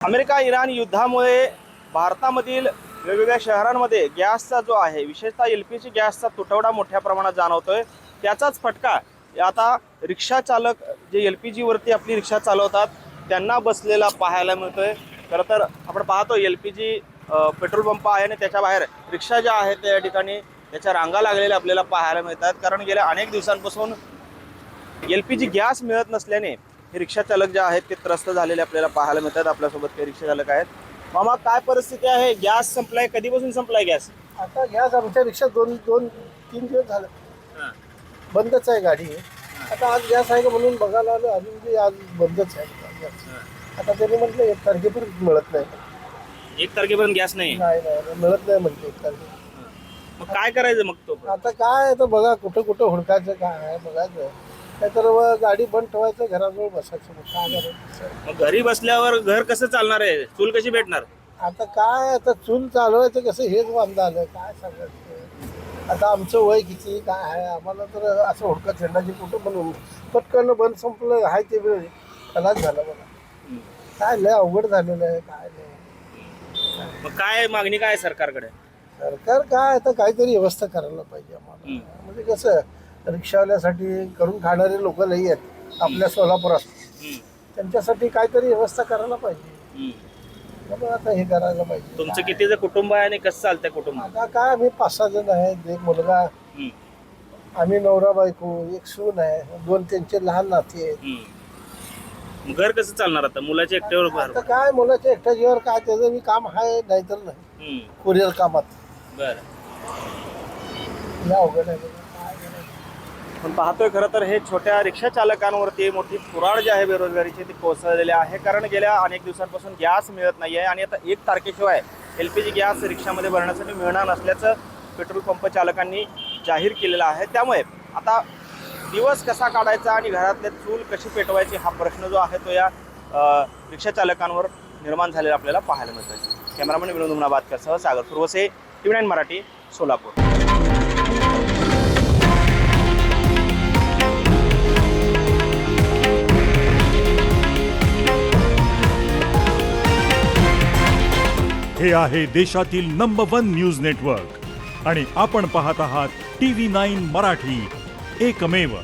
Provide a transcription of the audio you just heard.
America Iran युद्धामुळे भारतामधील वेगवेगळ्या शहरांमध्ये गॅसचा जो आहे विशेषतः एलपीजी गॅसचा तुटवडा मोठ्या प्रमाणात जाणवतोय। त्याचाच फटका आता रिक्षा चालक जे एलपीजीवरती आपली रिक्षा चालवतात त्यांना बसलेला पाहायला मिळतोय। खरं तर आपण पाहतो एलपीजी पेट्रोल पंप आहे आणि त्याच्या बाहेर रिक्षा ज्या आहेत त्या ठिकाणी त्याच्या रांगा लागलेल्या आपल्याला पाहायला मिळतात, कारण गेल्या अनेक दिवसांपासून एलपीजी गॅस मिळत नसल्याने हे रिक्षा चालक जे आहेत ते त्रस्त झालेले आपल्याला पाहायला मिळतात। आपल्यासोबत काही रिक्षा चालक आहेत। मामा, काय परिस्थिती आहे? गॅस संपलाय, कधीपासून संपलाय गॅस? आता गॅस आमच्या रिक्षात दोन तीन दिवस झाले बंदच आहे गाडी। आता आज गॅस आहे का म्हणून बघायला आलो, अजून म्हणजे आज बंदच आहे गॅस। आता त्यांनी म्हटलं 1 तारखेपर्यंत मिळत नाही। 1 तारखेपर्यंत गॅस नाही? नाही मिळत नाही म्हटलं 1 तारखेपर्यंत। मग काय करायचं मग तो? आता काय आता बघा कुठं कुठं हुडकायचं, काय आहे बघायचं, नाहीतर गाडी बंद ठेवायचं, घराजवळ बसायचं। मग काय करायचं? मग घरी बसल्यावर घर कसं चालणार आहे? चूल कशी भेटणार? आता काय आता चूल चालवायचं कसं हेच वांदा आलं, काय सांगायचं। आता आमचं वय किती काय आहे, आम्हाला तर असं हुडकत झेंडाची कुठं बनवून पटकन बंद संपलं आहे ते वेळ खलास झालं बघा। काय लय अवघड झालेलं आहे, काय नाही। मग काय मागणी काय आहे सरकारकडे? सरकार काय आता काहीतरी व्यवस्था करायला पाहिजे आम्हाला। म्हणजे कसं रिक्षावाल्यासाठी करून खाणारे लोक लई आहेत आपल्या सोलापुरात, त्यांच्यासाठी काहीतरी व्यवस्था करायला पाहिजे। म्हणून आता हे करायला पाहिजे। तुमचं कितीचं कुटुंब आहे आणि कसं चालतंय कुटुंब? आता काय आम्ही 5-6 जण आहेत, एक मुलगा, आम्ही नवरा बायको, एक सून आहे, 2 त्यांचे लहान नाती आहेत। घर कसं चालणार आता? मुलाच्या एकट्यावर आता काय मुलाच्या एकट्या जीवावर काय, त्याचं मी काम आहे नाहीतर नाही कुरिअर कामात। बरं, अवघड आहे। पण पाहतोय खरं तर हे छोट्या रिक्षा चालकांवरती मोठी कुऱ्हाड जी आहे बेरोजगारीची ती कोसळलेली आहे, कारण गेल्या अनेक दिवसांपासून गॅस मिळत नाही आहे आणि आता 1 तारखेशिवाय एलपीजी गॅस रिक्षामध्ये भरण्यासाठी मिळणार नसल्याचं पेट्रोल पंप चालकांनी जाहीर केलेलं आहे। त्यामुळे आता दिवस कसा काढायचा आणि घरातले चूल कशी पेटवायची हा प्रश्न जो आहे तो या रिक्षा चालकांवर निर्माण झालेला आपल्याला पाहायला मिळतोय। कॅमेरामॅन विनोद उमनाबादकरसह सागर पूर्वसे, TV9 मराठी, सोलापूर। हे आहे देशातील नंबर 1 न्यूज नेटवर्क आणि आपण पाहत आहात TV9 मराठी, एकमेव।